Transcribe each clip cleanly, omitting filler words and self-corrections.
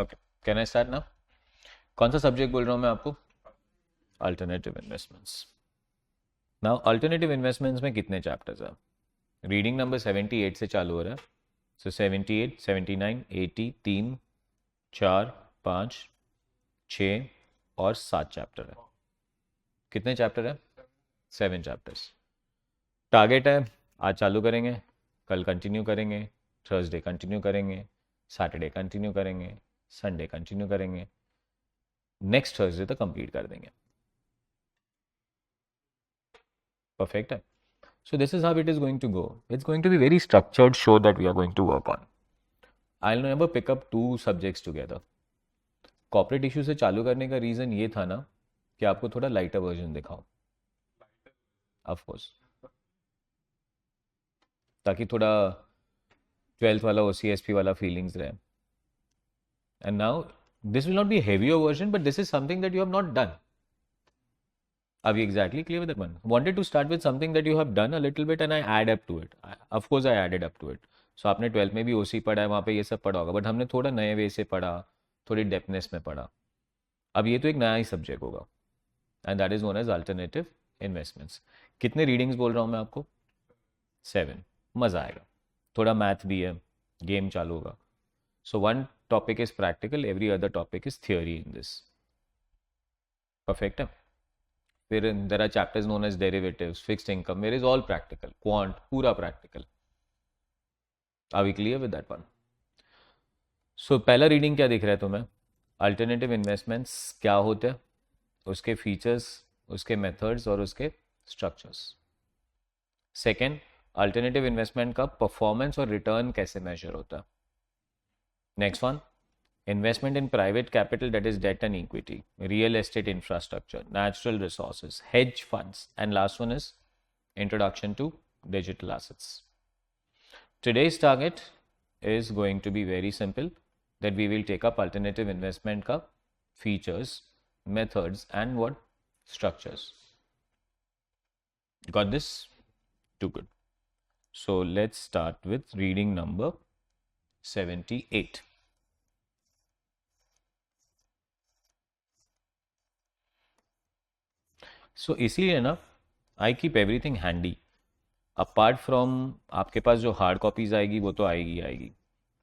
Okay, can I start now? कौन सा subject बोल रहा हूँ मैं आपको? Alternative investments. Now alternative investments में कितने चैप्टर्स हैं? रीडिंग नंबर 78 से चालू हो रहा है। सो 78, 79, 80, 3, 4, 5, 6 और 7 चैप्टर है। कितने चैप्टर है? 7 चैप्टर्स। टारगेट है आज चालू करेंगे, कल कंटिन्यू करेंगे, थर्सडे कंटिन्यू करेंगे, सैटरडे कंटिन्यू करेंगे, संडे कंटिन्यू करेंगे, नेक्स्ट थर्सडे तक कंप्लीट कर देंगे। परफेक्ट है। So this is how it is going to go. It's going to be very structured show that we are going to work on. I'll never pick up two subjects together. Corporate issue से चालू करने का reason ये था ना कि आपको थोड़ा लाइटर वर्जन दिखाओ, ऑफ कोर्स, ताकि थोड़ा 12th वाला OCSP वाला फीलिंग्स रहे. And now this will not be heavier version but this is something that you have not done. Are we exactly clear with that one? Wanted to start with something that you have done a little bit and I add up to it. Of course I added up to it. So आपने 12th में भी OC पढ़ा है, वहाँ पे ये सब पढ़ा होगा, बट हमने थोड़ा नए वे से पढ़ा, थोड़ी डेप्थनेस में पढ़ा. अब ये तो एक नया ही सब्जेक्ट होगा and that is known as alternative investments. कितने रीडिंग्स बोल रहा हूँ मैं आपको? 7. मज़ा आएगा, थोड़ा मैथ भी है, गेम चालू होगा. So one topic is practical, every other topic is theory in this. Perfect है. फिर there are chapters known as derivatives, fixed income, where is all practical, quant पूरा practical. Are we clear with that one? So पहला reading क्या दिख रहा है तुम्हें? Alternative investments क्या होते हैं, उसके फीचर्स, उसके मेथड्स और उसके स्ट्रक्चर्स. सेकेंड, अल्टरनेटिव इन्वेस्टमेंट का परफॉर्मेंस और रिटर्न कैसे मेजर होता है. Next one, investment in private capital, that is debt and equity, real estate infrastructure, natural resources, hedge funds, and last one is introduction to digital assets. Today's target is going to be very simple, that we will take up alternative investment ka features, methods and what structures. Got this? Too good. So let's start with reading number 78. सो इसीलिए ना I keep everything handy. Apart from आपके पास जो hard copies आएगी वो तो आएगी आएगी,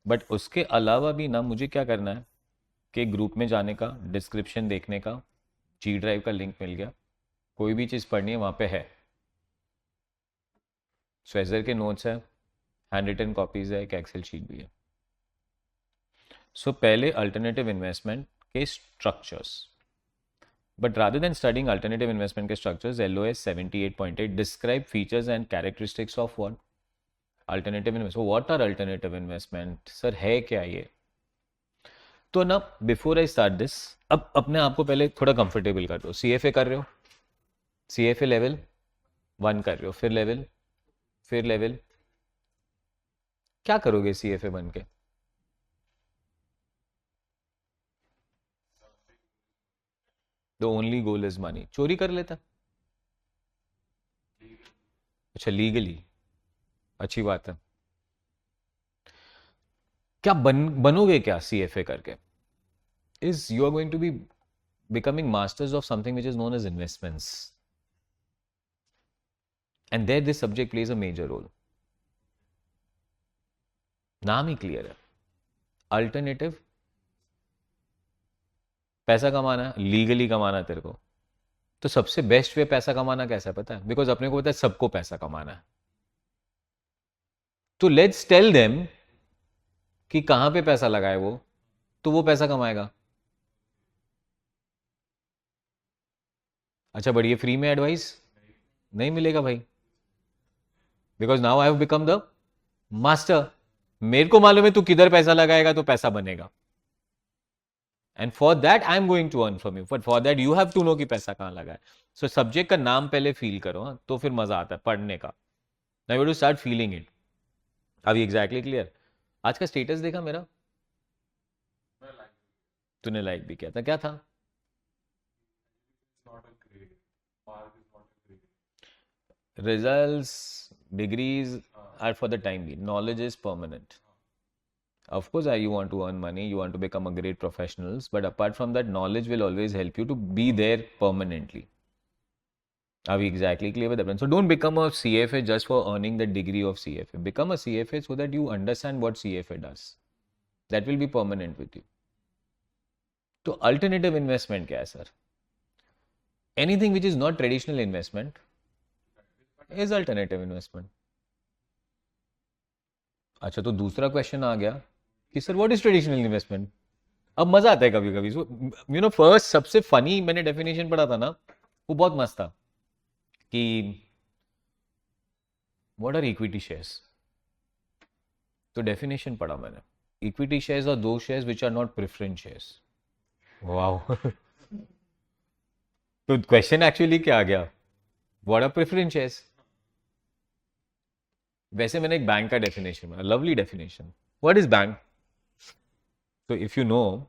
but उसके अलावा भी ना मुझे क्या करना है कि ग्रुप में जाने का, डिस्क्रिप्शन देखने का, G ड्राइव का लिंक मिल गया, कोई भी चीज़ पढ़नी है वहाँ पे है. स्वेजर के नोट्स है, हैंड रिटन कॉपीज है, एक एक्सेल शीट भी है. सो पहले अल्टरनेटिव इन्वेस्टमेंट के structures. But rather than studying alternative investment structures, LOS 78.8 describe features and characteristics of what? Alternative investment. So what are alternative investment? Sir, है क्या ये? तो ना बिफोर आई स्टार्ट दिस, अब अपने आप को पहले थोड़ा कंफर्टेबल कर दो. CFA कर रहे हो, CFA लेवल 1 कर रहे हो, फिर लेवल क्या करोगे CFA बन के? The only goal is money. चोरी कर लेता? अच्छा, लीगली, अच्छी बात है. क्या बनोगे क्या CFA करके? Is you are going to be becoming masters of something which is known as investments, and there this subject plays a major role. नाम ही क्लियर है, अल्टरनेटिव. पैसा कमाना है, लीगली कमाना है तेरे को, तो सबसे बेस्ट वे पैसा कमाना कैसा है पता है? बिकॉज अपने को पता है सबको पैसा कमाना है. तो लेट्स टेल देम कि कहां पे पैसा लगाए वो, तो वो पैसा कमाएगा. अच्छा, बढ़िया, फ्री में एडवाइस नहीं मिलेगा भाई, because now I have become the master. मेरे को मालूम है तू किधर पैसा लगाएगा तो पैसा बनेगा, and for that I am going to earn from you, but for that you have to know कि पैसा कहां लगा है. सो सब्जेक्ट का नाम पहले फील करो, हाँ, तो फिर मजा आता है पढ़ने का. Now you to start feeling it. अभी एग्जैक्टली क्लियर? आज का स्टेटस देखा मेरा? तूने लाइक भी किया था, क्या था? Results, degrees are for the time be, knowledge is permanent. Of course, you want to earn money, you want to become a great professionals, but apart from that, knowledge will always help you to be there permanently. Are we exactly clear with that? So don't become a CFA just for earning the degree of CFA. Become a CFA so that you understand what CFA does. That will be permanent with you. तो alternative investment क्या है sir? Anything which is not traditional investment is alternative investment. अच्छा, तो दूसरा question आ गया कि sir what is traditional investment. अब मजा आता है कभी कभी. सो यू नो, फर्स्ट सबसे फनी मैंने डेफिनेशन पढ़ा था ना, वो बहुत मस्त था कि व्हाट आर इक्विटी शेयर्स. तो डेफिनेशन पढ़ा मैंने. Equity shares are those shares which are not preference shares. Wow. तो क्वेश्चन एक्चुअली क्या आ गया? What are preference shares. वैसे मैंने एक बैंक का डेफिनेशन बनाया, lovely definition. What is bank? तो if you know,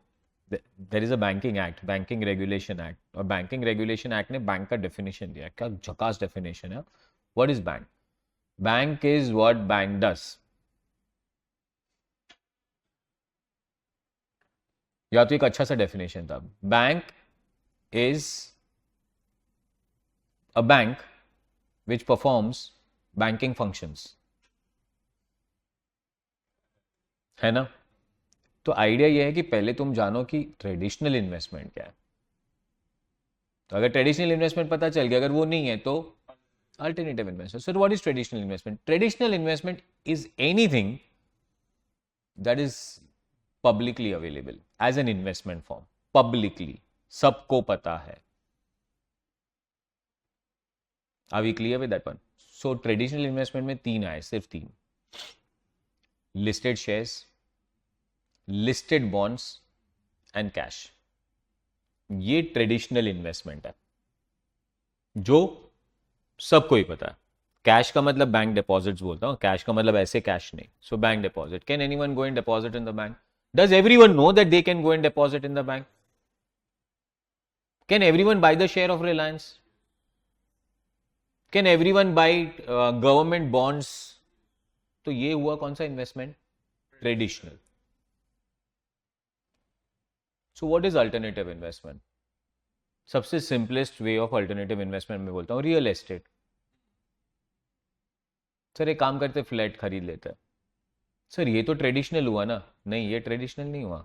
there is a banking act, banking regulation act, और बैंकिंग रेगुलेशन एक्ट ने बैंक का डेफिनेशन दिया. क्या झकास डेफिनेशन है. What is bank? Bank is what bank does. या तो एक अच्छा सा डेफिनेशन था. Bank is a bank which performs banking functions. है ना? तो आइडिया ये है कि पहले तुम जानो कि ट्रेडिशनल इन्वेस्टमेंट क्या है. तो अगर ट्रेडिशनल इन्वेस्टमेंट पता चल गया, अगर वो नहीं है तो alternative investment. Sir what is traditional investment? Traditional investment is anything that is publicly available as an investment form. Publicly सबको पता है. Are we clear with that one? So traditional investment में तीन आए, सिर्फ तीन. Listed shares, listed bonds and cash. ये traditional investment है जो सबको ही पता है. कैश का मतलब बैंक डिपॉजिट्स बोलता हूं. कैश का मतलब ऐसे कैश नहीं. So bank deposit. Can anyone go and deposit in the bank? Does everyone know that they can go and deposit in the bank? Can everyone buy the share of Reliance? Can everyone buy government bonds? तो ये हुआ कौन सा investment? Traditional. So what is alternative investment? सबसे simplest way of alternative investment में बोलता हूं real estate. Sir एक काम करते, फ्लैट खरीद लेते हैं. सर ये तो ट्रेडिशनल हुआ ना. नहीं, ये ट्रेडिशनल नहीं हुआ,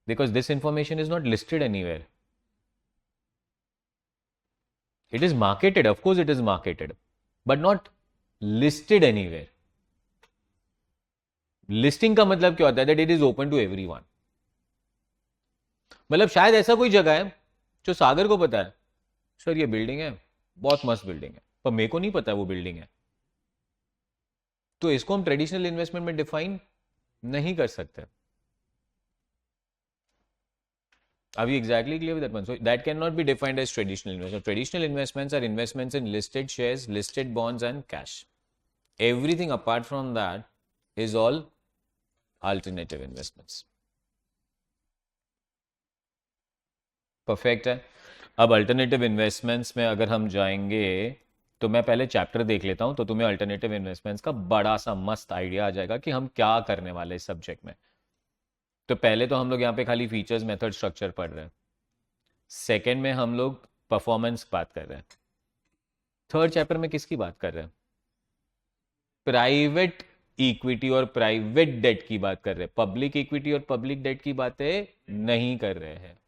because this information is not listed anywhere. It is marketed, of course it is marketed, but not listed anywhere. Listing का मतलब क्या होता है? That it is open to everyone. मतलब शायद ऐसा कोई जगह है जो सागर को पता है, सर ये बिल्डिंग है, बहुत मस्त बिल्डिंग है, पर मेरे को नहीं पता वो बिल्डिंग है. तो इसको हम ट्रेडिशनल इन्वेस्टमेंट में डिफाइन नहीं कर सकते. Are we exactly clear with that one? So that cannot be defined as traditional investment. Traditional investments are investments in listed shares, listed bonds and cash. Everything apart from that is all alternative investments. Perfect है. अब alternative investments में अगर हम जाएंगे तो मैं पहले chapter देख लेता हूं, तो तुम्हें अल्टरनेटिव इन्वेस्टमेंट्स का बड़ा सा मस्त आइडिया आ जाएगा कि हम क्या करने वाले इस सब्जेक्ट में. तो पहले तो हम लोग यहाँ पे खाली फीचर्स, मेथड, स्ट्रक्चर पढ़ रहे हैं. सेकेंड में हम लोग परफॉर्मेंस बात कर रहे हैं. थर्ड चैप्टर में किसकी बात कर रहे हैं? प्राइवेट इक्विटी और प्राइवेट डेट की बात कर रहे हैं. पब्लिक इक्विटी और पब्लिक डेट की बातें नहीं कर रहे हैं.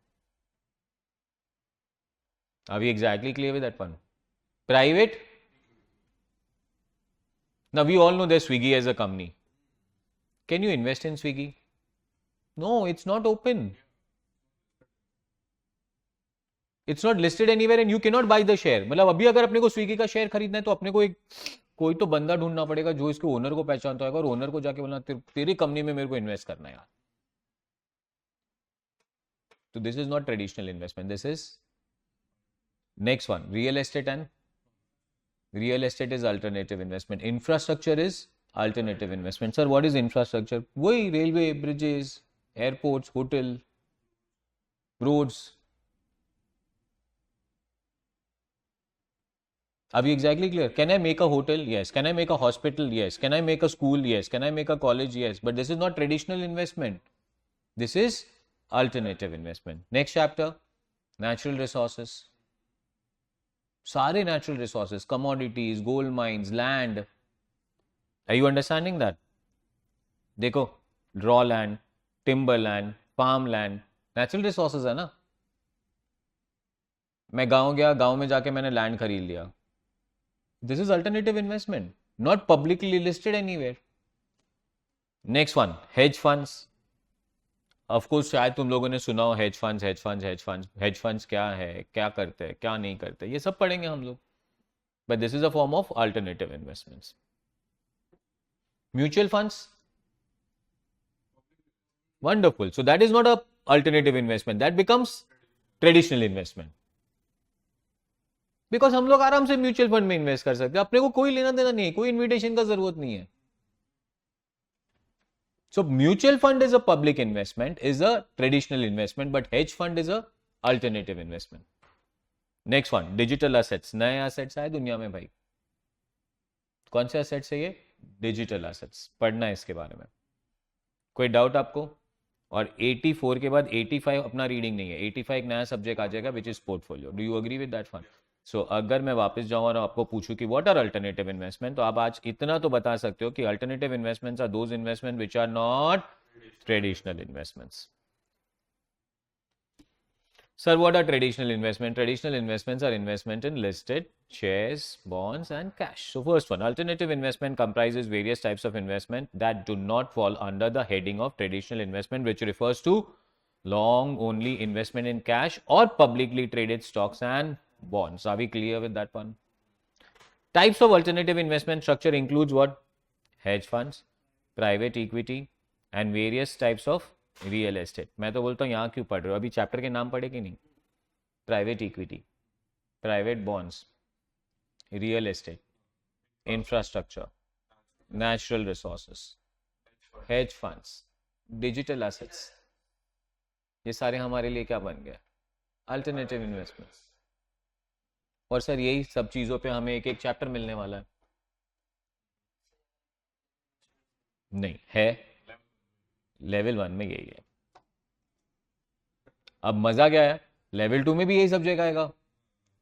Are we exactly clear with that one? Private? Now we all know there's Swiggy as a company. Can you invest in Swiggy? No, it's not open. It's not listed anywhere and you cannot buy the share. मतलब अभी अगर अपने को Swiggy का share खरीदना है तो अपने को एक कोई तो बंदा ढूंढना पड़ेगा जो इसके ओनर को पहचानता होगा, और ओनर को जाके बोलना तेरी कंपनी में मेरे को इन्वेस्ट करना है यार. तो this is not traditional investment. This is next one, real estate. And real estate is alternative investment. Infrastructure is alternative investment. Sir, what is infrastructure? वही railway, bridges, airports, hotel, roads. Are we exactly clear? Can I make a hotel? Yes. Can I make a hospital? Yes. Can I make a school? Yes. Can I make a college? Yes. But this is not traditional investment. This is alternative investment. Next chapter, natural resources. सारे natural resources, commodities, gold mines, land. Are you understanding that? देखो, raw land, timber land, farm land, natural resources है ना. मैं गांव गया, गांव में जाके मैंने लैंड खरीद लिया. This is alternative investment, not publicly listed anywhere. Next one, hedge funds. Of course, शायद तुम लोगों ने सुना हो hedge funds, hedge funds, hedge funds. Hedge funds क्या है, क्या करते हैं, क्या नहीं करते, ये सब पढ़ेंगे हम लोग. But this is a form of alternative investments. Mutual funds. Wonderful. So that is not a alternative investment. That becomes traditional investment. Because हम लोग आराम से म्यूचुअल फंड में इन्वेस्ट कर सकते हैं, अपने को कोई लेना देना नहीं है, कोई इन्विटेशन का जरूरत नहीं है. So mutual fund is a public investment, is a traditional investment, but hedge fund is a alternative investment. Next one, digital assets. नए एसेट्स आए दुनिया में भाई. कौन से एसेट्स है ये? Digital assets. पढ़ना है इसके बारे में. कोई डाउट आपको? और 84 के बाद 85 अपना रीडिंग नहीं है. 85 एक नया सब्जेक्ट आ जाएगा which is portfolio. Do you agree with that fund? So अगर मैं वापस जाऊँ और आपको पूछूं कि व्हाट आर अल्टरनेटिव इन्वेस्टमेंट, तो आप आज इतना तो बता सकते हो कि alternative investments are those investment which are not traditional investments. Sir, what are traditional investment? Traditional investments are investment in listed shares, bonds, and cash. So, first one, alternative investment comprises various types of investment that do not fall under the heading of traditional investment, which refers to long only investment in cash or publicly traded stocks and bonds. Are we clear with that one? Types of alternative investment structure includes what? Hedge funds, private equity, and various types of real estate. मैं तो बोलता हूँ यहाँ क्यों पढ़ रहे हो, अभी चैप्टर के नाम पढ़े कि नहीं? Private equity, private bonds, real estate, infrastructure, natural resources, hedge funds, digital assets, ये सारे हमारे लिए क्या बन गए? Alternative investments. और सर यही सब चीज़ों पे हमें एक एक चैप्टर मिलने वाला है? नहीं है, लेवल 1 में यही है. अब मजा क्या है, लेवल 2 में भी यही सब्जेक्ट आएगा,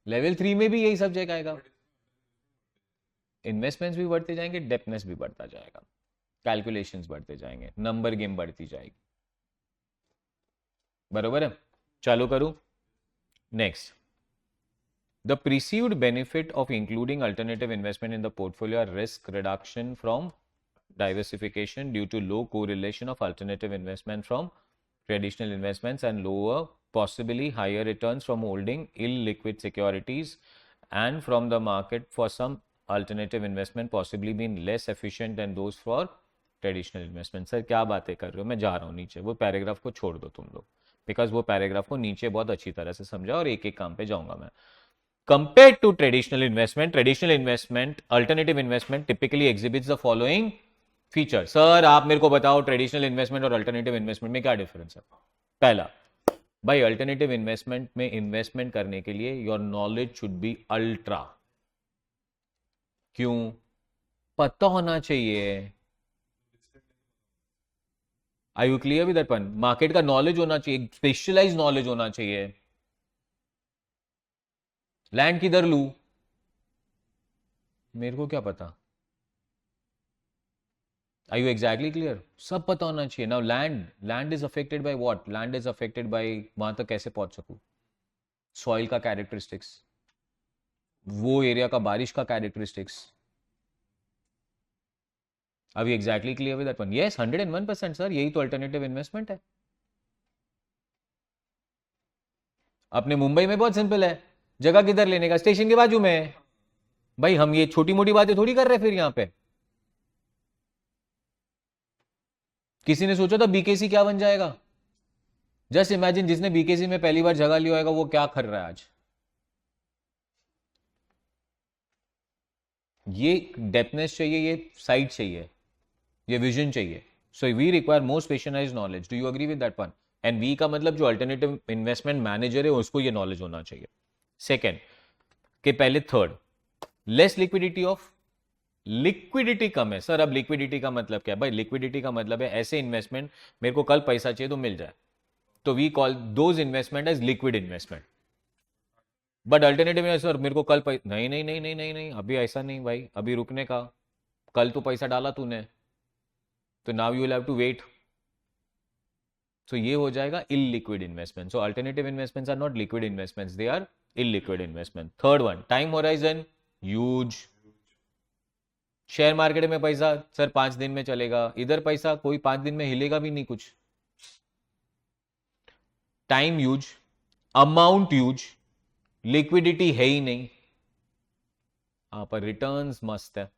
लेवल 3 में भी यही सब्जेक्ट आएगा. इन्वेस्टमेंट्स भी बढ़ते जाएंगे, डेप्थनेस भी बढ़ता जाएगा, कैलकुलेशंस बढ़ते जाएंगे, नंबर गेम बढ़ती जाएगी. बरोबर है? चालू करूं. Next, the perceived benefit of including alternative investment in the portfolio are risk reduction from diversification due to low correlation of alternative investment from traditional investments and lower, possibly higher returns from holding illiquid securities, and from the market for some alternative investment possibly being less efficient than those for traditional investment. Sir क्या बातें कर रहे हो, मैं जा रहा हूँ नीचे, वो पैराग्राफ को छोड़ दो तुम लोग, बिकॉज वो पैराग्राफ को नीचे बहुत अच्छी तरह से समझा और एक एक काम पे जाऊंगा मैं. Compared to traditional investment, alternative investment typically exhibits the following feature. Sir आप मेरे को बताओ ट्रेडिशनल इन्वेस्टमेंट और अल्टरनेटिव इन्वेस्टमेंट में क्या डिफरेंस है? पहला, भाई अल्टरनेटिव इन्वेस्टमेंट में इन्वेस्टमेंट करने के लिए your knowledge should be ultra. क्यों? पता होना चाहिए. Are you clear with that one? Market का नॉलेज होना चाहिए, स्पेशलाइज नॉलेज होना चाहिए. लैंड किधर लू, मेरे को क्या पता? Are you exactly clear? सब पता होना चाहिए. Now land is affected by what? Land is affected by वहां तक कैसे पहुंच सकूं? Soil का characteristics, वो एरिया का बारिश का characteristics. Are we exactly clear with that one? Yes, 101% sir, यही तो अल्टरनेटिव इन्वेस्टमेंट है. अपने मुंबई में बहुत सिंपल है, जगह किधर लेने का? स्टेशन के बाजू में. भाई हम ये छोटी मोटी बातें थोड़ी कर रहे फिर यहाँ पे. किसी ने सोचा था बीकेसी क्या बन जाएगा? जस्ट इमेजिन, जिसने बीकेसी में पहली बार जगह लिया होगा वो क्या कर रहा है आज. ये डेप्थनेस चाहिए, ये साइट चाहिए, ये विजन चाहिए. So we require more specialised knowledge. Do you agree with that one? And we का मतलब जो अल्टरनेटिव इन्वेस्टमेंट मैनेजर है उसको ये नॉलेज होना चाहिए. सेकेंड के पहले third, less liquidity of, liquidity कम है सर। अब लिक्विडिटी का मतलब क्या है भाई? लिक्विडिटी का मतलब है ऐसे इन्वेस्टमेंट, मेरे को कल पैसा चाहिए तो मिल जाए, तो we call those investment as liquid investment. But alternative है सर, मेरे को कल नहीं नहीं नहीं नहीं नहीं नहीं, अभी ऐसा नहीं भाई, अभी रुकने का, कल तो पैसा डाला तूने, तो now you will have to wait. So ये हो जाएगा illiquid investment. So alternative investments are not liquid investments, they are illiquid investment. Third one, time horizon huge. Share market में पैसा सर 5 दिन में चलेगा, इधर पैसा कोई 5 दिन में हिलेगा भी नहीं कुछ। Time use, amount use, liquidity है ही नहीं, हाँ पर रिटर्न्स मस्त है।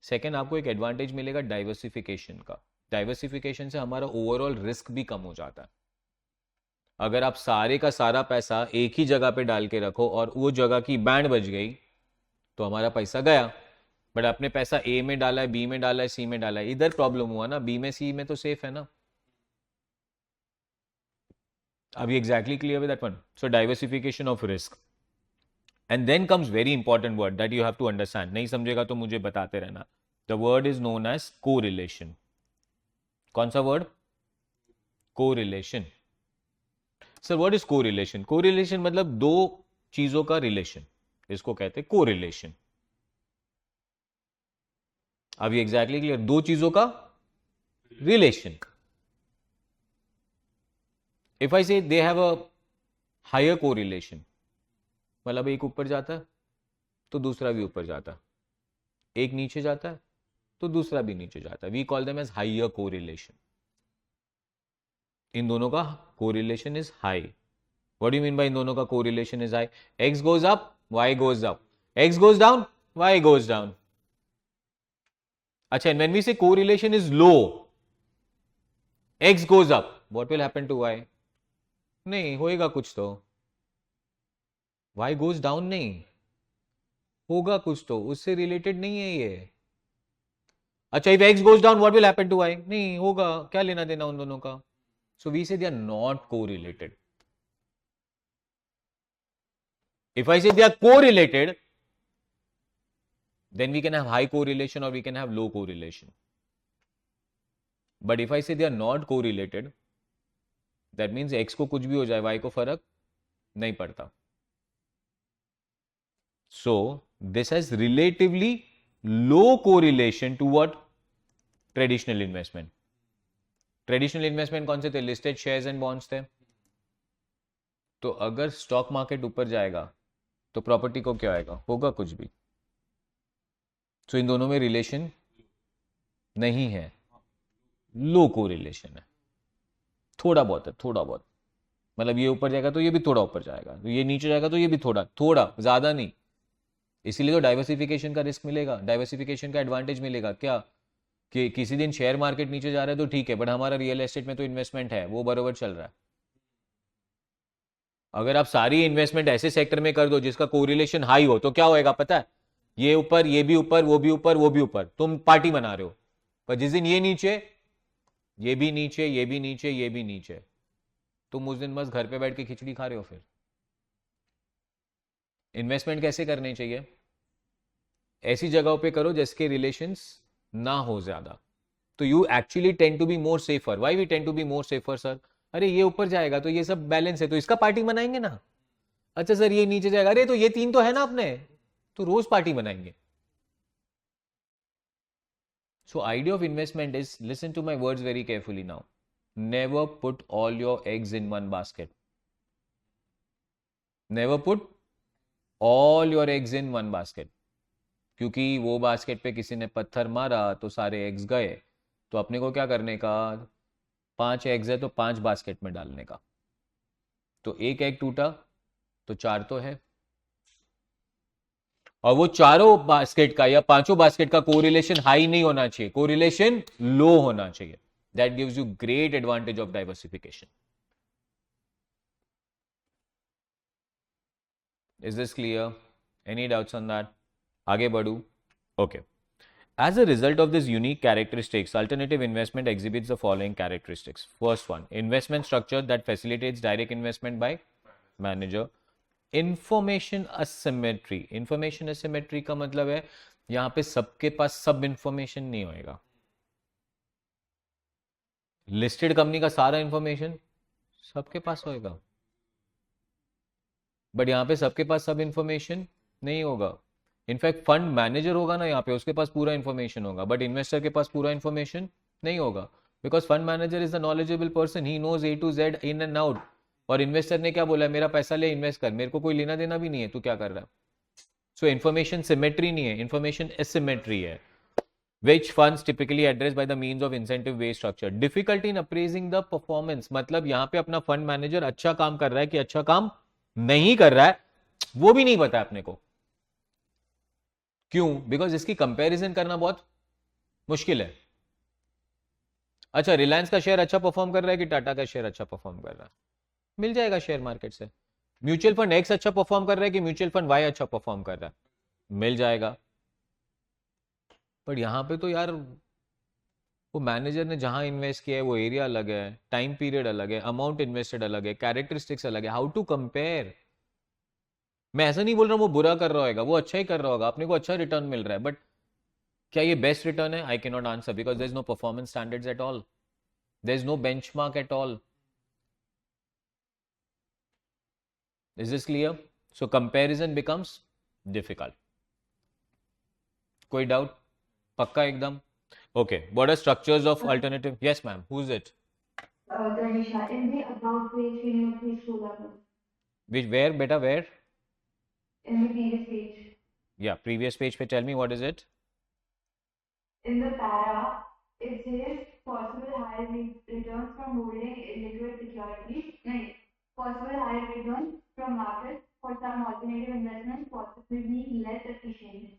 सेकेंड, आपको एक एडवांटेज मिलेगा डाइवर्सिफिकेशन का। डाइवर्सिफिकेशन से हमारा ओवरऑल रिस्क भी कम हो जाता है। अगर आप सारे का सारा पैसा एक ही जगह पे डाल के रखो और वो जगह की बैंड बज गई तो हमारा पैसा गया। बट आपने पैसा ए में डाला है, बी में डाला है, सी में डाला है, इधर प्रॉब्लम हुआ ना, बी में सी में तो सेफ है ना। Are we exactly clear with that one? So diversification of risk. And then comes very important word that you have to understand. नहीं समझेगा तो मुझे बताते रहना. The word is known as correlation. कौन सा word? Correlation. Sir, what is correlation? Correlation मतलब दो चीजों का रिलेशन, इसको कहते हैं correlation. अभी एग्जैक्टली क्लियर? दो चीजों का relation. If I say they have a higher correlation, मतलब एक ऊपर जाता है तो दूसरा भी ऊपर जाता है, एक नीचे जाता है तो दूसरा भी नीचे जाता है, we call them as higher correlation. इन दोनों का correlation is high. What do you mean by इन दोनों का correlation is high? X goes up, Y goes up, X goes down, Y goes down. अच्छा, when we say correlation is low, X goes up, what will happen to Y? नहीं होएगा कुछ तो। Y goes down नहीं होगा कुछ तो, उससे रिलेटेड नहीं है ये। अच्छा, if X goes down what will happen to Y? नहीं होगा, क्या लेना देना उन दोनों का? So we say they are not correlated. If I say they are correlated, then we can have high correlation or we can have low correlation. But if I say they are not correlated, that means x को कुछ भी हो जाए, y को फर्क नहीं पड़ता. So this has relatively low correlation to what? Traditional investment. Traditional investment कौन से थे? Listed shares and bonds थे. तो अगर स्टॉक मार्केट ऊपर जाएगा तो प्रॉपर्टी को क्या आएगा? होगा कुछ भी. तो इन दोनों में रिलेशन नहीं है, लो कोरिलेशन है. थोड़ा बहुत है, थोड़ा बहुत, मतलब ये ऊपर जाएगा तो ये भी थोड़ा ऊपर जाएगा, तो ये नीचे जाएगा तो ये भी थोड़ा थोड़ा, ज्यादा नहीं. इसीलिए तो डाइवर्सिफिकेशन का रिस्क मिलेगा, डाइवर्सिफिकेशन का एडवांटेज मिलेगा. क्या कि किसी दिन शेयर मार्केट नीचे जा रहा है तो ठीक है, बट हमारा रियल एस्टेट में तो इन्वेस्टमेंट है, वो बराबर चल रहा है. अगर आप सारी इन्वेस्टमेंट ऐसे सेक्टर में कर दो जिसका कोरिलेशन हाई हो तो क्या होएगा पता है? ये ऊपर, ये भी ऊपर, वो भी ऊपर, वो भी ऊपर, तुम पार्टी बना रहे हो. पर जिस दिन ये नीचे, ये भी नीचे, ये भी नीचे, ये भी नीचे, तुम उस दिन बस घर पे बैठ के खिचड़ी खा रहे हो. फिर इन्वेस्टमेंट कैसे करने चाहिए? ऐसी जगहों पे करो जिसके रिलेशंस ना हो ज्यादा, तो you actually tend to be more safer. Why we tend to be more safer sir? अरे ये ऊपर जाएगा तो ये सब बैलेंस है तो इसका पार्टी बनाएंगे ना. अच्छा सर ये नीचे जाएगा, अरे तो ये तीन तो है ना अपने, तो रोज पार्टी बनाएंगे. So idea of investment is, listen to my words very carefully now. Never put all your eggs in one basket. Never put all your eggs in one basket. क्योंकि वो बास्केट पे किसी ने पत्थर मारा तो सारे एग्स गए. तो अपने को क्या करने का? 5 एग्स है तो 5 बास्केट में डालने का. तो एक एग टूटा तो 4 तो है, और वो चारों बास्केट का या पांचों बास्केट का कोरिलेशन हाई नहीं होना चाहिए, कोरिलेशन लो होना चाहिए. That gives you great advantage of diversification. Is this clear? Any doubts on that? आगे बढ़ू. Okay. As a result of this unique characteristics, alternative investment exhibits the following characteristics. First one, investment structure that facilitates direct investment by manager. Information asymmetry, information asymmetry का मतलब है यहां पे सबके पास सब information नहीं होएगा। लिस्टेड कंपनी का सारा इंफॉर्मेशन सबके पास होएगा, बट यहां पे सबके पास सब इंफॉर्मेशन नहीं होगा। इनफैक्ट फंड मैनेजर होगा ना यहाँ पे, उसके पास पूरा इंफॉर्मेशन होगा, बट इन्वेस्टर के पास पूरा इंफॉर्मेशन नहीं होगा, because fund manager is the knowledgeable person, he knows A to Z in and out. और इन्वेस्टर ने क्या बोला है, मेरा पैसा ले इन्वेस्ट कर, मेरे को कोई लेना देना भी नहीं है, तू क्या कर रहा है। सो इन्फॉर्मेशन सिमेट्री नहीं है, इन्फॉर्मेशन एसिमेट्री है, which funds typically addressed by the means of incentive based structure. Difficulty in appraising the performance, मतलब यहां पे अपना फंड मैनेजर अच्छा काम कर रहा है कि अच्छा काम नहीं कर रहा है, वो भी नहीं पता है अपने को। क्यों? बिकॉज इसकी कंपैरिजन करना बहुत मुश्किल है। अच्छा, रिलायंस का शेयर अच्छा परफॉर्म कर रहा है कि टाटा का शेयर अच्छा परफॉर्म कर रहा है, मिल जाएगा शेयर मार्केट से। म्यूचुअल फंड एक्स अच्छा परफॉर्म कर रहा है कि म्यूचुअल फंड वाई अच्छा परफॉर्म कर रहा है, मिल जाएगा। बट यहां पे तो यार वो मैनेजर ने जहां इन्वेस्ट किया है वो एरिया अलग है, टाइम पीरियड अलग है, अमाउंट इन्वेस्टेड अलग है, कैरेक्टरिस्टिक्स अलग है, हाउ टू कंपेयर। मैं ऐसा नहीं बोल रहा हूँ वो बुरा कर रहा होगा, वो अच्छा ही कर रहा होगा, अपने को अच्छा रिटर्न मिल रहा है, बट क्या ये बेस्ट रिटर्न है? I can not answer, because there is no performance standards at all, there is no benchmark at all. Is this clear? So comparison becomes difficult. कोई डाउट? पक्का एकदम? Okay, what are structures of alternative? Yes ma'am, who is it? Tanisha, in the about page, can you please scroll up Which, where beta, where? in the previous page? Yeah, previous page pe tell me what is it? In the para, it says possible higher returns from holding illiquid securities. No, possible higher returns from markets for some alternative investments possibly being less efficient.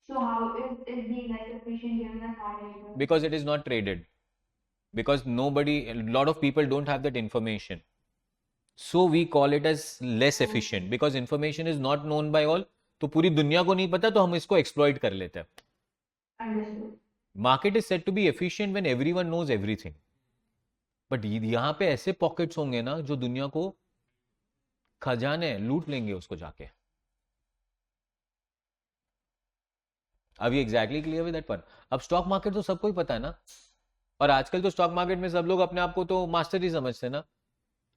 So how is it being less efficient given the higher returns? Because it is not traded. Because nobody, a lot of people don't have that information. So we call it as less efficient because information is not known by all. तो पूरी दुनिया को नहीं पता, तो हम इसको exploit कर लेते हैं। Understood. Market is set to be efficient when everyone knows everything, but यहां पे ऐसे पॉकेट्स होंगे ना जो दुनिया को खजाने लूट लेंगे उसको जाके। अभी एग्जैक्टली क्लियर विद दैट पर। अब स्टॉक मार्केट तो सबको ही पता है ना, और आजकल तो स्टॉक मार्केट में सब लोग अपने आप को तो मास्टर ही समझते हैं ना।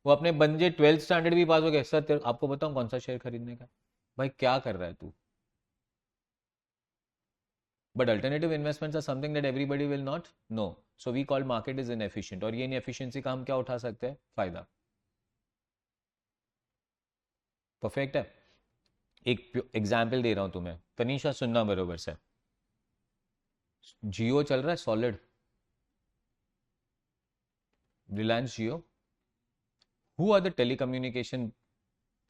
वो अपने बंजे 12th स्टैंडर्ड भी पास हो गए, सर आपको बताऊं कौन सा शेयर खरीदने का। भाई क्या कर रहा है तू? But alternative investments are something that everybody will not know, so we call market is inefficient. और ये इनएफिशिएंसी का हम क्या उठा सकते हैं? फायदा। परफेक्ट है। एक एग्जाम्पल दे रहा हूं तुम्हें, तनीषा सुनना बरोबर से। जियो चल रहा है solid, Reliance Jio. Who are the telecommunication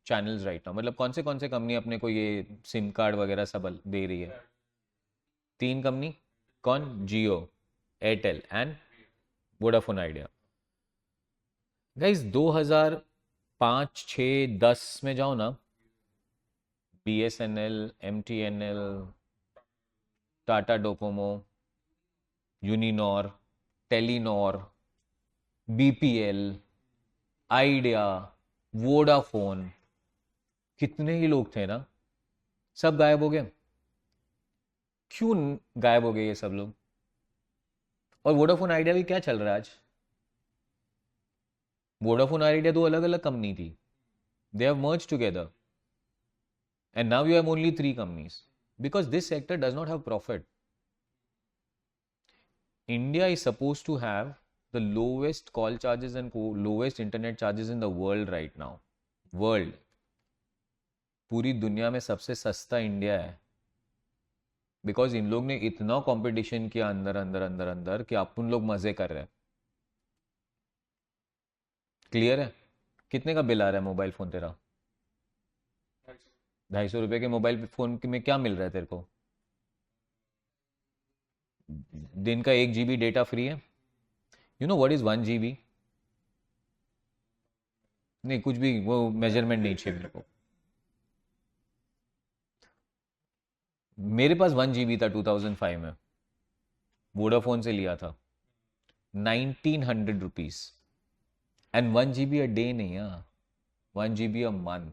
channels right now, मतलब कौन से कंपनी अपने को ये सिम कार्ड वगैरह सब दे रही है? 3 कंपनी। कौन? Jio, Airtel and Vodafone Idea. Guys 2005, 6, 10 में जाओ ना, BSNL, MTNL, Tata Docomo, Uninor, Telenor, BPL, Idea, Vodafone, कितने ही लोग थे ना, सब गायब हो गए। क्यों गायब हो गए ये सब लोग? और वोडाफोन आइडिया भी क्या चल रहा है आज? वोडाफोन आइडिया 2 अलग अलग कंपनी थी, they have merge together and now you have only 3 companies because this sector does not have profit. India is suppose to have the lowest call charges and lowest internet charges in the world right now. World, पूरी दुनिया में सबसे सस्ता India है, because in लोग ने इतना competition किया अंदर अंदर अंदर अंदर कि अपन लोग मजे कर रहे हैं। क्लियर है? कितने का बिल आ रहा है मोबाइल फोन तेरा? 250 रुपए के मोबाइल फोन में क्या मिल रहा है तेरे को? दिन का 1 GB डेटा फ्री है। You know what is 1 GB? नहीं कुछ भी, वो मेजरमेंट नहीं चाहिए मेरे को। मेरे पास 1 GB था 2005 में, वोडाफोन से लिया था, 1900 rupees. And 1 GB a day नहीं है, 1 GB अ मंथ।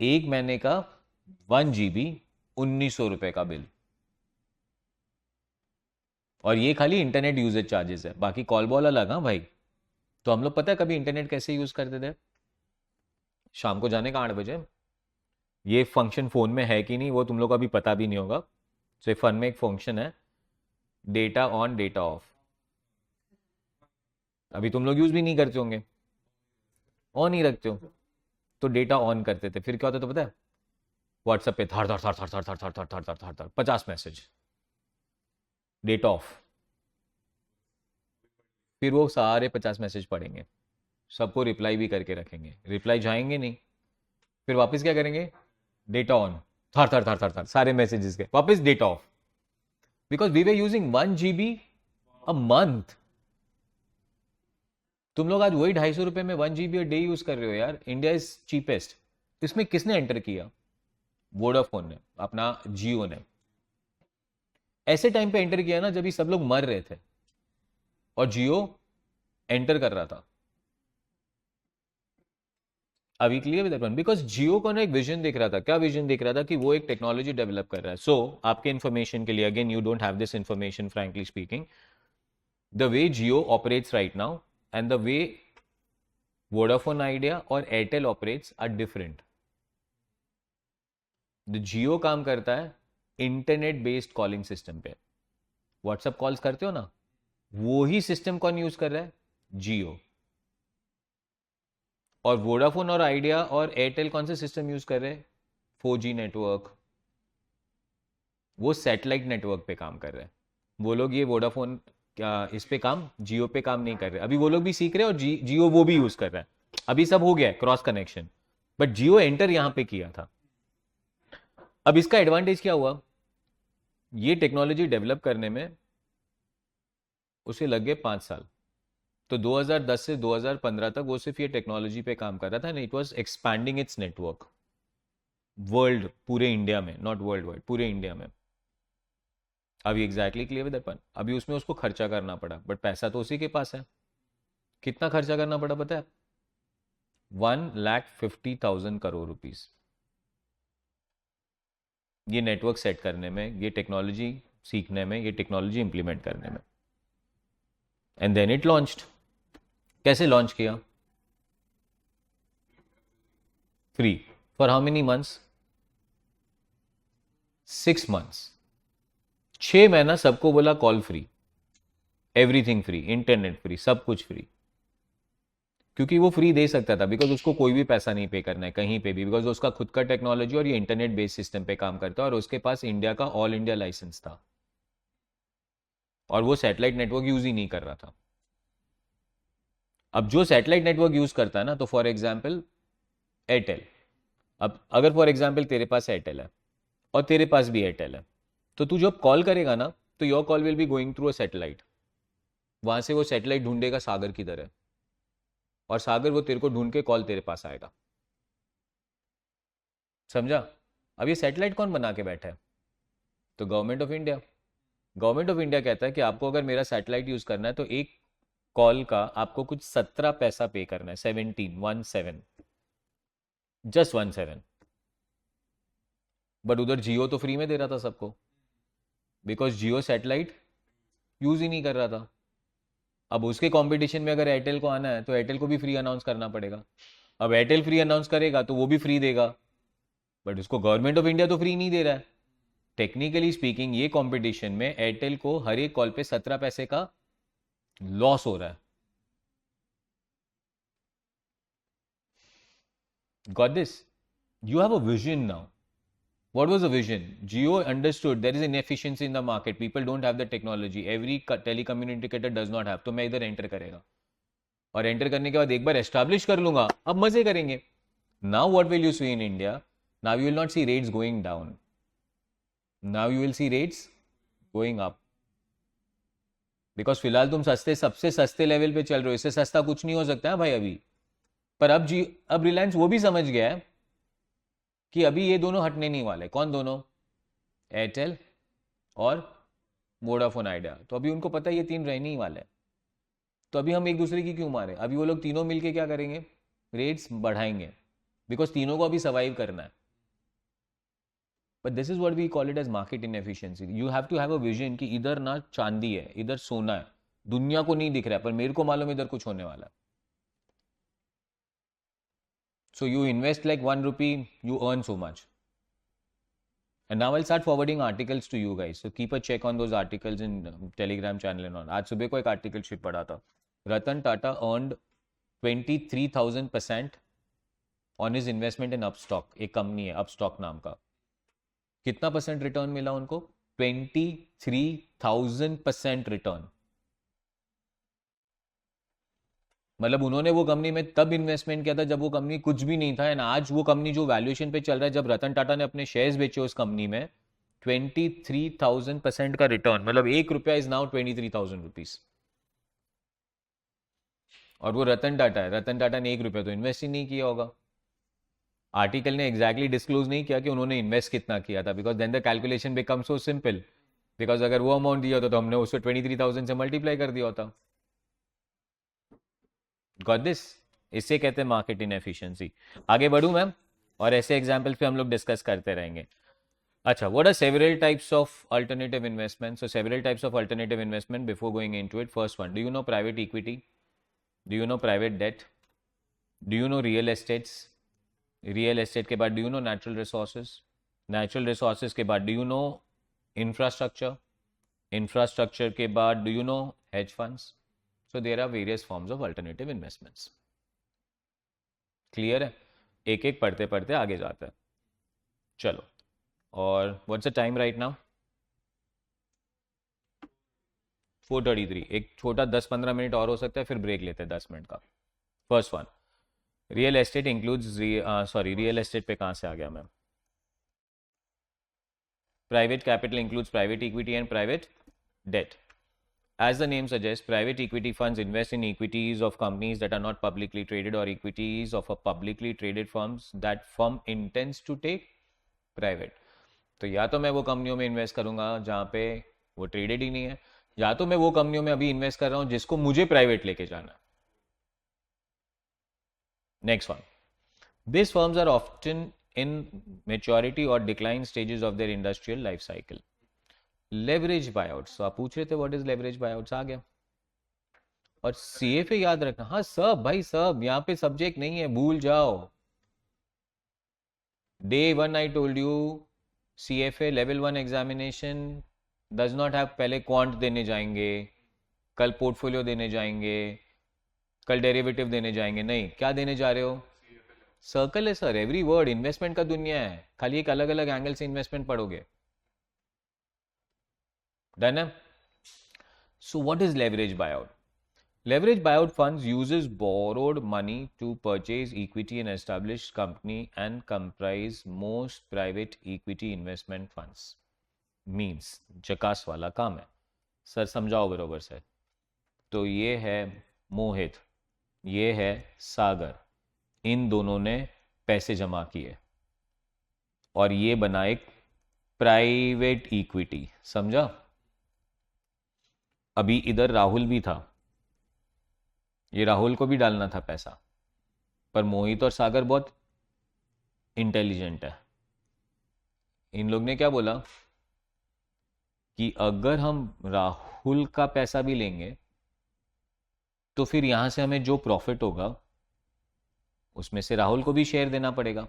1 महीने का 1 GB 1900 रुपए का बिल, और ये खाली इंटरनेट यूजेज चार्जेस है, बाकी कॉल बॉल अलग। हाँ भाई, तो हम लोग पता है कभी इंटरनेट कैसे यूज करते थे, शाम को जाने का 8 बजे, ये फंक्शन फोन में है कि नहीं वो तुम लोग को अभी पता भी नहीं होगा। तो फन में एक फंक्शन है, डेटा ऑन डेटा ऑफ, अभी तुम लोग यूज भी नहीं करते होंगे, ऑन ही रखते हो। तो डेटा ऑन करते थे, फिर क्या होता था पता है, व्हाट्सएप पे थर थर थर थर थर थर थर थर थर थर थर थर 50 मैसेज, डेटा ऑफ। फिर वो सारे 50 मैसेज पढ़ेंगे, सबको रिप्लाई भी करके रखेंगे, रिप्लाई जाएंगे नहीं, फिर वापस क्या करेंगे, डेटा ऑन, थर थर थर थर थर सारे मैसेजेस के वापस data off, because we were using 1 GB a month. तुम लोग आज वही 250 रुपए में 1 GB अ डे यूज कर रहे हो यार, इंडिया इज चीपेस्ट। इसमें किसने एंटर किया, वोडाफोन ने, अपना जियो ने। ऐसे टाइम पे एंटर किया ना जब ये सब लोग मर रहे थे और जियो एंटर कर रहा था। अभी clear with that one, because Jio को ना एक विजन दिख रहा था। क्या विजन दिख रहा था, कि वो एक टेक्नोलॉजी डेवलप कर रहा है। सो आपके इन्फॉर्मेशन के लिए, again you don't have this information frankly speaking, the way Jio operates right now and the way Vodafone Idea और Airtel operates are different. The Jio काम करता है इंटरनेट बेस्ड कॉलिंग सिस्टम पे, व्हाट्सएप कॉल्स करते हो ना, वो ही सिस्टम कौन यूज कर रहा है, जियो। और वोडाफोन और आइडिया और एयरटेल कौन से सिस्टम यूज कर रहे हैं, 4G नेटवर्क, वो सैटेलाइट नेटवर्क पे काम कर रहे हैं। वो लोग ये वोडाफोन क्या इस पे काम, जियो पे काम नहीं कर रहे। अभी वो लोग भी सीख रहे हैं और जियो वो भी यूज कर रहा है। अभी सब हो गया है cross connection, but Jio enter यहां पे किया था। अब इसका एडवांटेज क्या हुआ, ये टेक्नोलॉजी डेवलप करने में उसे लग गए 5 साल। तो 2010 से 2015 तक वो सिर्फ ये टेक्नोलॉजी पे काम कर रहा था, and it was expanding it's network world, पूरे इंडिया में, नॉट वर्ल्ड वाइड, पूरे इंडिया में। अभी एग्जैक्टली क्लियर विद अपन, अभी उसमें उसको खर्चा करना पड़ा, बट पैसा तो उसी के पास है। कितना खर्चा करना पड़ा पता है, 1,50,000 करोड़ रुपीस, ये नेटवर्क सेट करने में, ये टेक्नोलॉजी सीखने में, ये टेक्नोलॉजी इंप्लीमेंट करने में। And then it launched. कैसे लॉन्च किया, free, for how many months, 6 months, 6 महीना सबको बोला call free, everything free, internet free, सब कुछ फ्री। क्योंकि वो फ्री दे सकता था, बिकॉज उसको कोई भी पैसा नहीं पे करना है कहीं पे भी, बिकॉज उसका खुद का टेक्नोलॉजी और ये इंटरनेट बेस्ड सिस्टम पे काम करता है, और उसके पास इंडिया का ऑल इंडिया लाइसेंस था, और वो सैटेलाइट नेटवर्क यूज ही नहीं कर रहा था। अब जो सैटेलाइट नेटवर्क यूज करता है ना, तो फॉर एग्जाम्पल एयरटेल, अब अगर फॉर एग्जाम्पल तेरे पास एयरटेल है और तेरे पास भी एयरटेल है, तो तू जब कॉल करेगा ना, तो your call will be going through a satellite. वहां से वो सैटेलाइट ढूंढेगा सागर की तरह, और सागर वो तेरे को ढूंढ के कॉल तेरे पास आएगा। समझा। अब ये सैटेलाइट कौन बना के बैठा है, तो government of India. Government of India कहता है कि आपको अगर मेरा सैटेलाइट यूज करना है तो एक कॉल का आपको कुछ 17 पैसा पे करना है, 17 जस्ट 17। बट उधर जियो तो फ्री में दे रहा था सबको, बिकॉज जियो सैटेलाइट यूज ही नहीं कर रहा था। अब उसके कंपटीशन में अगर एयरटेल को आना है तो एयरटेल को भी फ्री अनाउंस करना पड़ेगा। अब एयरटेल फ्री अनाउंस करेगा तो वो भी फ्री देगा, बट उसको गवर्नमेंट ऑफ इंडिया तो फ्री नहीं दे रहा है। टेक्निकली स्पीकिंग ये कंपटीशन में एयरटेल को हर एक कॉल पे 17 पैसे का लॉस हो रहा है। Got this, you have a vision now. What was the vision? Jio understood there is inefficiency in the market. People don't have the technology. Every telecommunicator does not have. तो मैं इधर enter करेगा, और enter करने के बाद एक बार establish कर लूंगा, अब मजे करेंगे। Now what will you see in India, now you will not see rates going down, now you will see rates going up. Because फिलहाल तुम सस्ते, सबसे सस्ते लेवल पे चल रहे हो, इससे सस्ता कुछ नहीं हो सकता है भाई अभी। पर अब रिलायंस वो भी समझ गया है कि अभी ये दोनों हटने नहीं वाले। कौन दोनों, एयरटेल और वोडाफोन आइडिया। तो अभी उनको पता है ये तीन रहने ही वाले हैं, तो अभी हम एक दूसरे की क्यों मारे। अभी वो लोग तीनों मिलके क्या करेंगे, रेट्स बढ़ाएंगे। बिकॉज तीनों को अभी सर्वाइव करना है. But this is what we call it as market inefficiency. You have to have a vision कि इधर ना चांदी है, इधर सोना है, दुनिया को नहीं दिख रहा है पर मेरे को मालूम इधर कुछ होने वाला है. So you invest like 1 rupee, you earn so much. And now I'll start forwarding articles to you guys. So keep a check on those articles in Telegram channel and all. आज सुबह को एक आर्टिकल शिप पढ़ा था. Ratan Tata earned 23,000% on his investment in Upstock. एक कंपनी है Upstock नाम का. कितना परसेंट रिटर्न मिला उनको? 23,000% रिटर्न. मतलब उन्होंने वो कंपनी में तब इन्वेस्टमेंट किया था जब वो कंपनी कुछ भी नहीं था. एंड आज वो कंपनी जो वैल्यूएशन पे चल रहा है, जब रतन टाटा ने अपने शेयर्स बेचे उस कंपनी में, 23,000% का रिटर्न. मतलब ₹1 इज नाउ 23,000 रुपीज. और वो रतन टाटा है. रतन टाटा ने ₹1 तो इन्वेस्ट ही नहीं किया होगा. आर्टिकल ने एग्जैक्टली डिस्क्लोज नहीं किया कि उन्होंने इन्वेस्ट कितना किया था, because then the calculation become so simple. Because अगर वो अमाउंट दिया होता तो हमने उसको 23,000 से मल्टीप्लाई कर दिया होता. Got this? इससे कहते हैं मार्केट इनएफिशिएंसी. आगे बढ़ूं मैम, और ऐसे एग्जांपल्स पे हम लोग डिस्कस करते रहेंगे. अच्छा, what are several types of alternative investment? So several types of alternative investment before going into it. First one, do you know private equity? Do you know private debt? Do you know real estates? Real estate के बाद do you know natural resources? Natural resources के बाद do you know infrastructure? Infrastructure के बाद do you know hedge funds? So there are various forms of alternative investments. Clear है? एक एक पढ़ते पढ़ते आगे जाता है. चलो, और what's the time right now? 4:33. एक छोटा 10-15 मिनट और हो सकता है, फिर ब्रेक लेते हैं 10 मिनट का. First one, real estate includes, real estate पे कहाँ से आ गया ma'am? Private capital includes private equity and private debt. As the name suggests, private equity funds invest in equities of companies that are not publicly traded or equities of a publicly traded firms that firm intends to take private. तो या तो मैं वो कंपनियों में invest करूंगा जहां पे वो ट्रेडेड ही नहीं है, या तो मैं वो कंपनियों में अभी इन्वेस्ट कर रहा हूं जिसको मुझे प्राइवेट लेके जाना है. Next one, these firms are often in maturity or decline stages of their industrial life cycle. Leverage buyouts. तो आप पूछ रहे थे व्हाट इज लेवरेज बायआउट्स, आ गया. और सीएफए याद रखना. हाँ सब भाई सब, यहाँ पे सब्जेक्ट नहीं है, भूल जाओ. Day 1 I told you CFA level 1 examination does not have. पहले क्वांट देने जाएंगे, कल पोर्टफोलियो देने जाएंगे, कल डेरिवेटिव देने जाएंगे. नहीं, क्या देने जा रहे हो? सर्कल है सर. एवरी वर्ड इन्वेस्टमेंट का दुनिया है, खाली एक अलग अलग एंगल से इन्वेस्टमेंट पढ़ोगे. Done? So what is leverage buyout? Leverage buyout funds uses borrowed money to purchase equity in established company and comprise most private equity investment funds. Means जकास वाला काम है. सर समझाओ बरोबर से. तो ये है मोहित, ये है सागर. इन दोनों ने पैसे जमा किए और ये बना एक प्राइवेट इक्विटी. समझा? अभी इधर राहुल भी था, ये राहुल को भी डालना था पैसा, पर मोहित और सागर बहुत इंटेलिजेंट है. इन लोग ने क्या बोला कि अगर हम राहुल का पैसा भी लेंगे तो फिर यहां से हमें जो प्रॉफिट होगा उसमें से राहुल को भी शेयर देना पड़ेगा.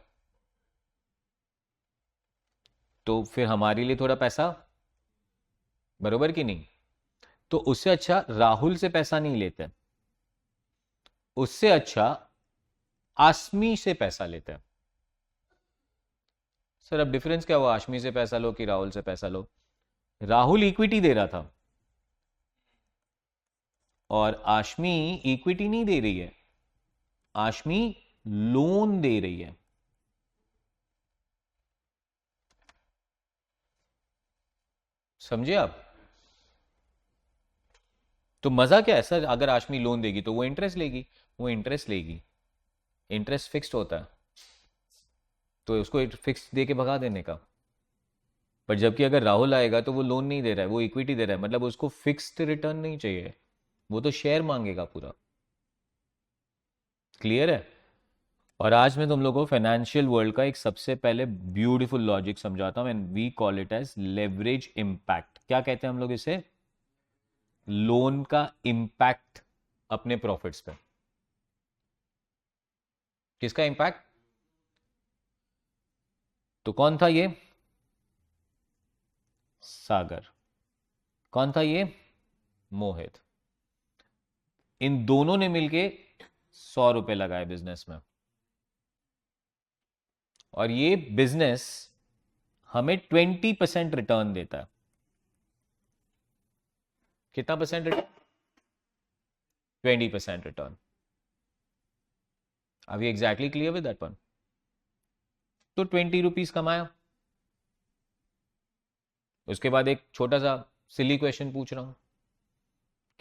तो फिर हमारे लिए थोड़ा पैसा, बरोबर कि नहीं? तो उससे अच्छा राहुल से पैसा नहीं लेते, उससे अच्छा आशमी से पैसा लेते हैं. सर अब डिफरेंस क्या हुआ? आशमी से पैसा लो कि राहुल से पैसा लो? राहुल इक्विटी दे रहा था और आशमी इक्विटी नहीं दे रही है, आशमी लोन दे रही है. समझे आप? तो मजा क्या है सर? अगर आशमी लोन देगी तो वो इंटरेस्ट लेगी, वो इंटरेस्ट लेगी, इंटरेस्ट फिक्स्ड होता है तो उसको फिक्स दे के भगा देने का. पर जबकि अगर राहुल आएगा तो वो लोन नहीं दे रहा है, वो इक्विटी दे रहा है, मतलब उसको फिक्स्ड रिटर्न नहीं चाहिए, वो तो शेयर मांगेगा पूरा. क्लियर है? और आज मैं तुम लोगों को फाइनेंशियल वर्ल्ड का एक सबसे पहले ब्यूटीफुल लॉजिक समझाता हूं and we call it as leverage impact. क्या कहते हैं हम लोग इसे? लोन का इम्पैक्ट अपने प्रॉफिट्स पे। किसका इम्पैक्ट? तो कौन था ये? सागर। कौन था ये? मोहित। इन दोनों ने मिलके 100 रुपए लगाए बिजनेस में, और ये बिजनेस हमें 20% रिटर्न देता है। कितना परसेंट रिटर्न? 20% रिटर्न। अभी exactly clear with that one? तो 20 रुपीज कमाया। उसके बाद एक छोटा सा सिली क्वेश्चन पूछ रहा हूं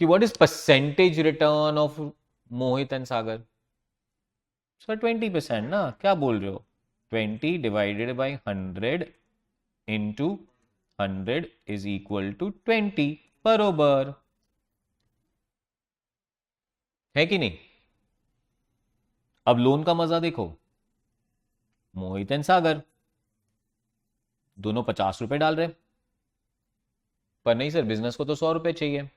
कि what is percentage return of Mohit and Sagar? Sir 20% ना, क्या बोल रहे हो? 20 divided by 100 into 100 is equal to 20, बरोबर है कि नहीं? अब लोन का मजा देखो। मोहित एंड सागर दोनों 50 रुपए डाल रहे, पर नहीं सर बिजनेस को तो 100 रुपए चाहिए।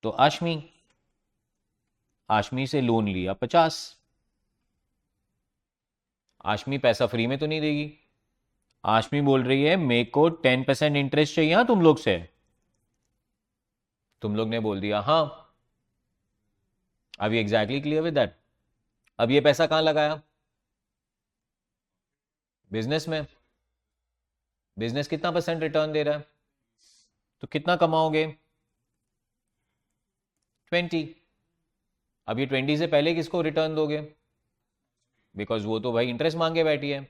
तो आशमी, आशमी से लोन लिया 50। आशमी पैसा फ्री में तो नहीं देगी। आशमी बोल रही है मेरे को 10% इंटरेस्ट चाहिए हाँ तुम लोग से। तुम लोग ने बोल दिया हाँ। अब ये एग्जैक्टली क्लियर विद दैट? अब ये पैसा कहां लगाया? बिजनेस में। बिजनेस कितना परसेंट रिटर्न दे रहा है? तो कितना कमाओगे? 20। अब ये 20 से पहले किसको रिटर्न दोगे? बिकॉज वो तो भाई इंटरेस्ट मांगे बैठी है।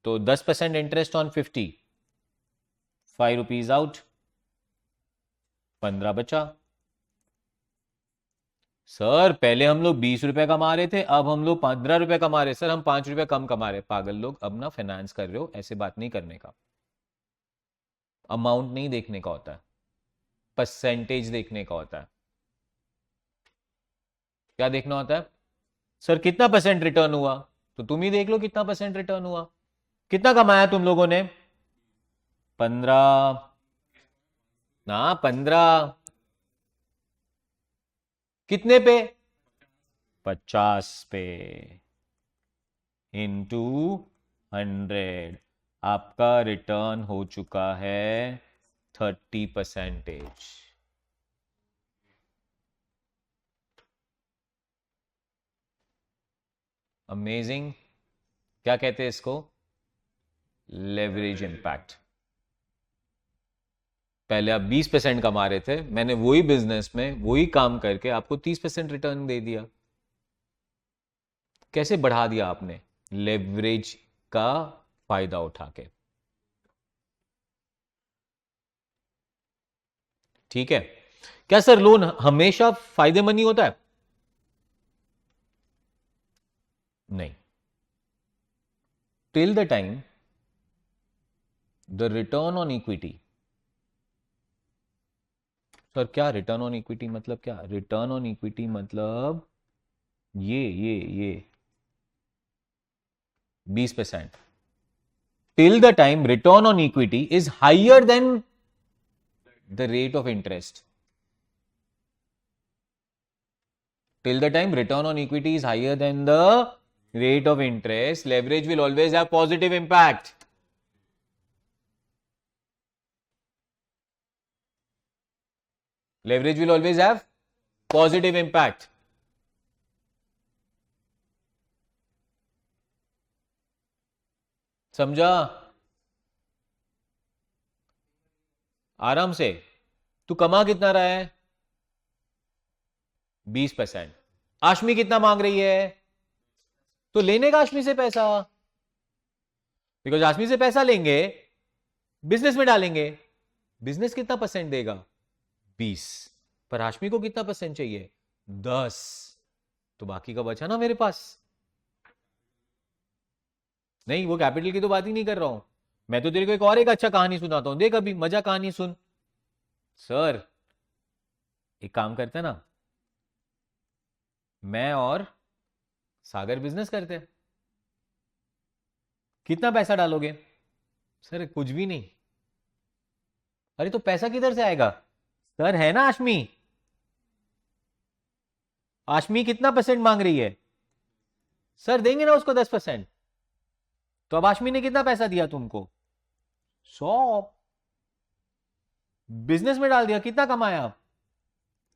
तो 10% इंटरेस्ट ऑन 50, 5 रुपीज आउट, 15 बचा। सर पहले हम लोग 20 रुपए कमा रहे थे, अब हम लोग 15 रुपए कमा रहे। सर हम 5 रुपए कम कमा रहे। पागल लोग, अब ना फाइनेंस कर रहे हो, ऐसे बात नहीं करने का। अमाउंट नहीं देखने का होता है, परसेंटेज देखने का होता है। क्या देखना होता है? सर कितना परसेंट रिटर्न हुआ? तो तुम ही देख लो कितना परसेंट रिटर्न हुआ। कितना कमाया तुम लोगों ने? 15 ना, 15 कितने पे? 50 पे इंटू 100। आपका रिटर्न हो चुका है 30%। अमेजिंग। क्या कहते हैं इसको? Leverage impact. पहले आप 20% कमा रहे थे, मैंने वही बिजनेस में वही काम करके आपको 30% रिटर्न दे दिया। कैसे बढ़ा दिया आपने? लेवरेज का फायदा उठा के। ठीक है। क्या सर लोन हमेशा फायदेमंद ही होता है? नहीं। Till the time the return on equity. Sir क्या रिटर्न ऑन इक्विटी मतलब? क्या रिटर्न ऑन इक्विटी मतलब? ये 20%। Till the time return on equity is higher than the rate of interest. Till the time return on equity is higher than the rate of interest, leverage will always have positive impact. Leverage will always have positive impact. समझा? आराम से। तू कमा कितना रहा है? 20%। आशमी कितना मांग रही है? तो लेने का आशमी से पैसा, बिकॉज आशमी से पैसा लेंगे, बिजनेस में डालेंगे। बिजनेस कितना परसेंट देगा? 20। पर आशमी को कितना परसेंट चाहिए? 10। तो बाकी का बचा ना मेरे पास। नहीं, वो कैपिटल की तो बात ही नहीं कर रहा हूं मैं। तो तेरे को एक और एक अच्छा कहानी सुनाता हूं, देख अभी मजा कहानी सुन। सर एक काम करते हैं ना, मैं और सागर बिजनेस करते हैं। कितना पैसा डालोगे? सर कुछ भी नहीं। अरे तो पैसा किधर से आएगा? सर है ना आशमी, आशमी कितना परसेंट मांग रही है? सर देंगे ना उसको 10%। तो अब आशमी ने कितना पैसा दिया तुमको? 100। बिजनेस में डाल दिया, कितना कमाया आप?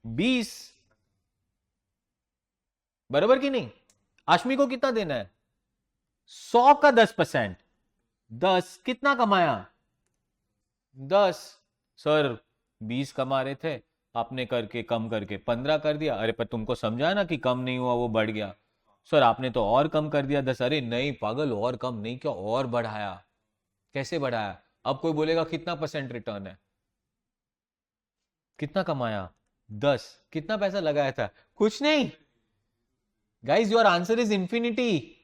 20। बराबर कि नहीं? आशमी को कितना देना है? 100 का 10%। 10 कितना कमाया? 10। सर 20 कमा रहे थे, आपने करके कम करके 15 कर दिया। अरे पर तुमको समझा ना कि कम नहीं हुआ, वो बढ़ गया। सर आपने तो और कम कर दिया 10। अरे नहीं पागल, और कम नहीं, क्या और बढ़ाया? कैसे बढ़ाया? अब कोई बोलेगा कितना परसेंट रिटर्न है? कितना कमाया? 10। कितना पैसा लगाया था? कुछ नहीं। Guys your answer is infinity.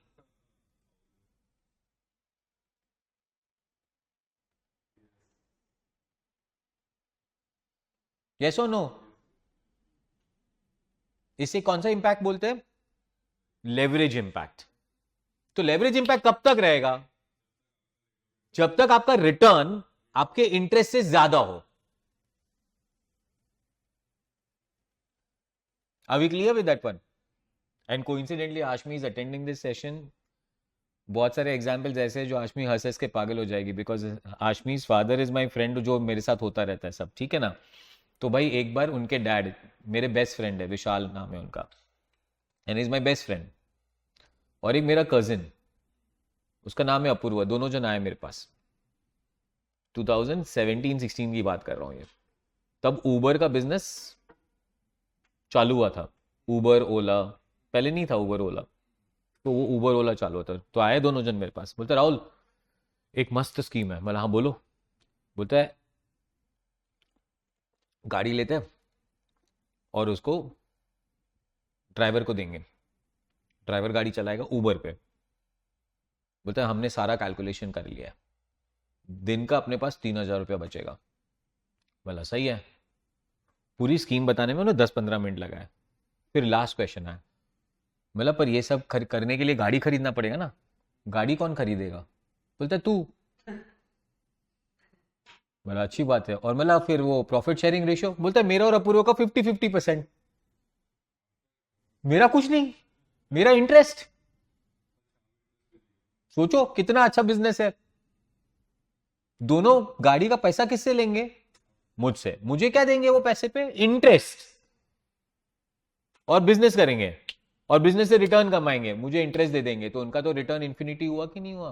Yes और नो? इसे कौन सा इंपैक्ट बोलते हैं? Leverage impact. तो लेवरेज इंपैक्ट कब तक रहेगा? जब तक आपका रिटर्न आपके इंटरेस्ट से ज्यादा हो। Are we clear with that one? And coincidentally, Ashmi is attending this session. बहुत सारे एग्जाम्पल्स ऐसे हैं जो आशमी हंस हंस के पागल हो जाएगी, because Ashmi's father is my friend, जो मेरे साथ होता रहता है सब, ठीक है ना। तो भाई एक बार उनके डैड, मेरे बेस्ट फ्रेंड है, विशाल नाम है उनका, and is my best friend. और एक मेरा कजिन, उसका नाम है अपूर्वा, दोनों जन आए मेरे पास। 2017-16 की बात कर रहा हूँ ये। तब ऊबर का बिजनेस चालू हुआ था, ऊबर ओला, पहले नहीं था ऊबर ओला, तो वो ऊबर ओला चालू होता। तो आए दोनों जन मेरे पास, बोलते राहुल एक मस्त स्कीम है। मतलब हाँ बोलो। बोलता है गाड़ी लेते हैं और उसको ड्राइवर को देंगे, ड्राइवर गाड़ी चलाएगा ऊबर पे। बोलता है हमने सारा कैलकुलेशन कर लिया है, दिन का अपने पास 3,000 रुपया बचेगा। बोला सही है। पूरी स्कीम बताने में उन्हें 10-15 मिनट लगाए। फिर लास्ट क्वेश्चन आया, मतलब पर ये सब करने के लिए गाड़ी खरीदना पड़ेगा ना, गाड़ी कौन खरीदेगा? बोलता है तू। बोला अच्छी बात है, और मतलब फिर वो प्रॉफिट शेयरिंग रेशियो? बोलता है मेरा और अपूर्व का 50-50%। मेरा कुछ नहीं, मेरा इंटरेस्ट। सोचो कितना अच्छा बिजनेस है। दोनों गाड़ी का पैसा किससे लेंगे? मुझसे। मुझे क्या देंगे वो पैसे पे? इंटरेस्ट। और बिजनेस करेंगे और बिजनेस से रिटर्न कमाएंगे, मुझे इंटरेस्ट दे देंगे, तो उनका तो रिटर्न इंफिनिटी हुआ कि नहीं हुआ?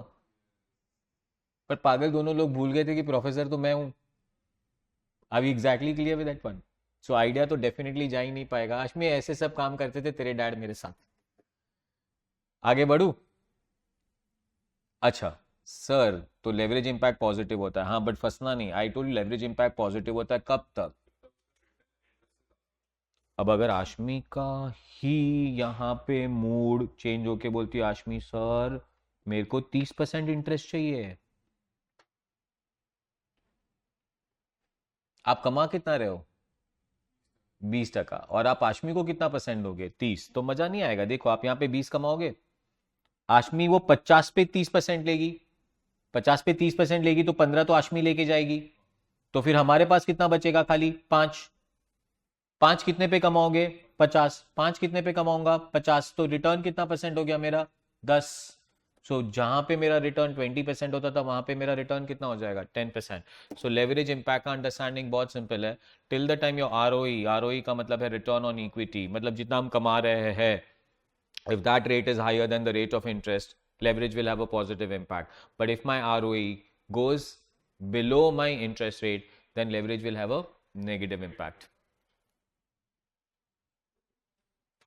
पर पागल दोनों लोग भूल गए थे कि प्रोफेसर तो मैं हूं। अब exactly clear with that one. So idea तो डेफिनेटली जा ही नहीं पाएगा। आज में ऐसे सब काम करते थे तेरे डैड मेरे साथ। आगे बढ़ू? अच्छा सर, तो लेवरेज इंपैक्ट पॉजिटिव होता है, हाँ बट फंसना नहीं। I told leverage impact positive होता है कब तक? अब अगर आशमी का ही यहाँ पे मूड चेंज होके बोलती है आशमी सर मेरे को 30% इंटरेस्ट चाहिए, आप कमा कितना रहे हो? 20%। और आप आशमी को कितना परसेंट दोगे? 30। तो मजा नहीं आएगा। देखो आप यहाँ पे 20 कमाओगे, आशमी वो 50 पे 30% लेगी, 50 पे 30% लेगी तो 15 तो आशमी लेके जाएगी। तो फिर हमारे पास कितना बचेगा? खाली 5। 5 कितने पे कमाओगे? 50। 5 कितने पे कमाऊंगा? 50। तो रिटर्न कितना परसेंट हो गया मेरा? 10। सो जहां पे मेरा रिटर्न 20% होता था, वहां पे मेरा रिटर्न कितना हो जाएगा? 10%। सो लेवरेज इंपैक्ट का अंडरस्टैंडिंग बहुत सिंपल है। Till the time your ROE, ROE का मतलब है रिटर्न ऑन इक्विटी, मतलब जितना हम कमा रहे हैं, if that rate is higher than the rate of interest, leverage will have a positive impact. But if my ROE goes below my interest rate, then leverage will have a negative impact.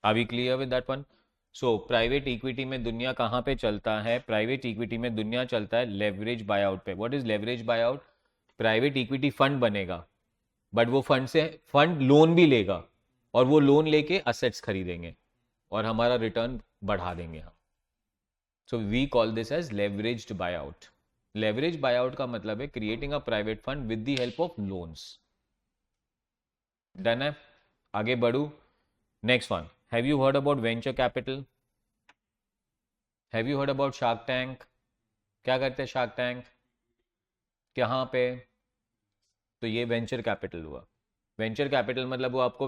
Are we clear with that one? So private equity में दुनिया कहाँ पे चलता है? Private equity में दुनिया चलता है लेवरेज बायआउट पे। What is leverage buyout? Private equity fund बनेगा, बट वो फंड से फंड लोन भी लेगा, और वो लोन लेके असेट्स खरीदेंगे और हमारा रिटर्न बढ़ा देंगे हम। So we call this as leveraged buyout. Leverage buyout का मतलब है creating a private fund with the help of loans. Done है? आगे बढ़ू। Next one, have you heard about venture capital? Have you heard about Shark Tank? क्या करते हैं Shark Tank, कहाँ पे? तो ये वेंचर कैपिटल हुआ। वेंचर कैपिटल मतलब वो आपको